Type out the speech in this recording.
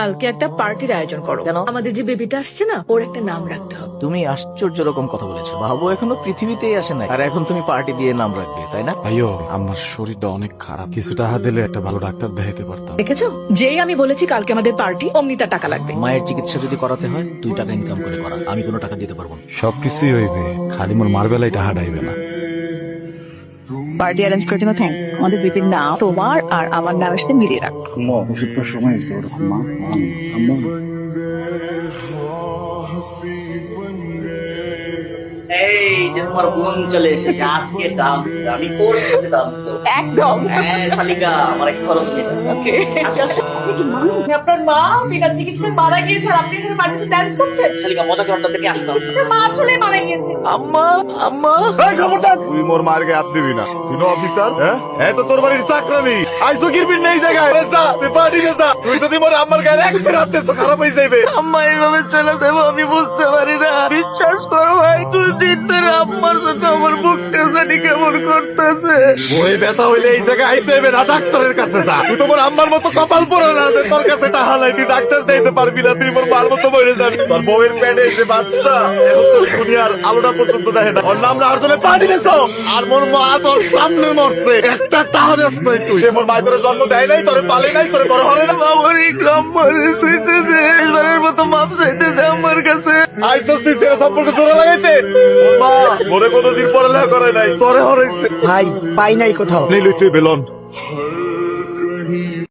কালকে একটা পার্টির আয়োজন করো। কেন? আমাদের যে বেবিটা আসছে না, ওর একটা নাম রাখতে হবে। তুমি আশ্চর্য রকম কথা বলেছো। বাবু এখনো পৃথিবীতেই আসে নাই, আর এখন তুমি পার্টি দিয়ে নাম রাখবে, তাই না? ভাইও আমার শরীরটা অনেক খারাপ, কিছু টাকা দিলে একটা ভালো ডাক্তার দেখাতে পারতাম। দেখেছো, যেই আমি বলেছি কালকে আমাদের পার্টি, অমনি তার টাকা লাগবে। মায়ের চিকিৎসা যদি করাতে হয় 2 টাকা ইনকাম করে করা, আমি কোনো টাকা দিতে পারবো না। সবকিছুই হইবে, খালি মোর মারবেলাই টাকা ডাইবে না। পার্টি অ্যারেঞ্জ করার জন্য থ্যাংক। আমাদের বেবির নাম তোমার আর আমার নামের সাথে মিলিয়ে রাখ। ওষুধটার সময় হয়েছে ওরকম মা আম্মা এই যে তোমার বোন চলে এসেছে, আজকে ডান্স আমি ওর সাথে ডান্স করব। একদম। হ্যাঁ শালিকা, আমার এক খরচ নেই। ওকে। আপনি কি মানুষ? আপনার মা বিনা চিকিৎসায় মারা গিয়েছে আর আপনি এখানে পার্টিতে ডান্স করছেন? শালিকা মজা করাটা থেকে আসলাম। আপনার মা আসলে মারা গিয়েছে। আম্মা আম্মা এই খবরদার, তুই মোর মার গায়ে হাত দিবি না। তুই না অফিসার, হ্যাঁ? এই তো তোর বাড়ির চাকরানি। আজ তো গিরবি নেই জায়গায়। যা, তুই পার্টি দে যা। তুই যদি মোর আম্মার গায়ে এক ফের হাত দিস, তো খারাপ হয়ে যাবে। আম্মা এইভাবে চলে যাবো আমি বুঝতে পারি না। বিশ্বাস করো ভাই, 2 দিন ধরে আম্মার সাথে আমার বুকটা জানি কেমন করতেছে। ওই ব্যথা হইলে এই জায়গায় আইতে হবে না, ডাক্তারের কাছে যা। তুই তো মোর আম্মার মতো কপাল পরে না যে তোর কাছে টাকা নাই, তুই ডাক্তার দিতে পারবি না। তুই মোর মার মতো মরে যাবি। তোর বউয়ের পেটে যে বাচ্চা, এখন তো দুনিয়ার আলোটা পর্যন্ত দেখে না। ওর নাম না আর জন্য পার্টি দিছ, আর মোর মা তোর সামনে মরছে। একটা টাকা দেস নাই তুই। সে মোর মায়ের তোরে জন্ম দেয় নাই, তোরে পালে নাই, তোরে বড় হলে না। আমার ইকরাম মরে শুইতেছে, এবারের মতো মাপ চাইতেছে আমার কাছে। আজ তো তুই তেরা সম্পর্ক জোড়া লাগাইতে। মোর মা মোরে কোনোদিন পড়ালেখা করে নাই, তোরে হরাইছে। ভাই পাই নাই কোথাও। নেই লইতে বেলন।